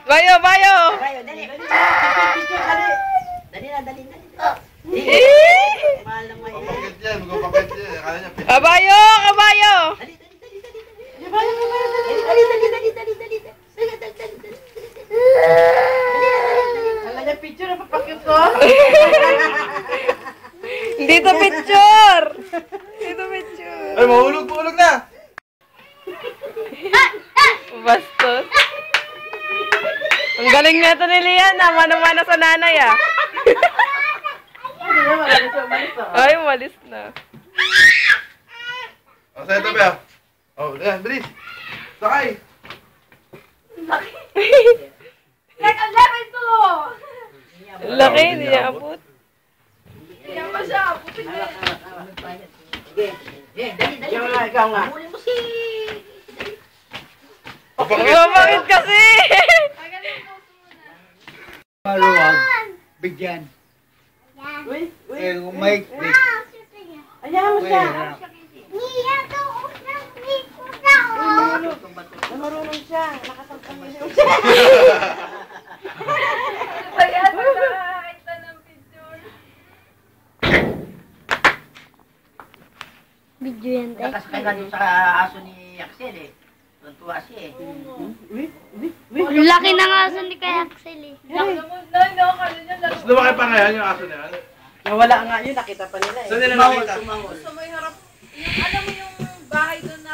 Bayo, bayo! Bayo, dali. Picture, dali. Dali na, dali. Mahal lang may. Magpakit yan, magpakit yan. Akala niya, Kabayo, kabayo! Dali. Dali. Akala niya picture, napapakit ko. Hindi to picture! Hindi to picture. ay, mahulog na! Bastos. Ang galing na ito ni Lian, mano-mano sa nanay ah. Ay, umalis na. O, sa'yo ito, Bea. O, yan, bilis. Sakay. Like, ang level 2! Laki, hindi niya abot. Yan pa siya. Pupin na. Dali. Ikaw nga. Huli mo si... Magpakit. Bakit kasi? Magaling po muna. Maluwag, bigyan. Uy. Eh, kung may click, Ayaw mo siya. Marunong siya. Nakasampan niya siya. Kaya nakakita ng picture. Video yan, tay. Nakasakay ka doon sa aso ni Axel eh. Tuntua siya eh. Ang laki na nga aso ni kay Axel eh. Kala niya laro. Mas lumaki pa ngayon yung aso na yan. Nawala nga yun. Nakita pa nila eh. Saan nila nakita? Gusto mo yung harap. Yung, alam mo yung bahay doon na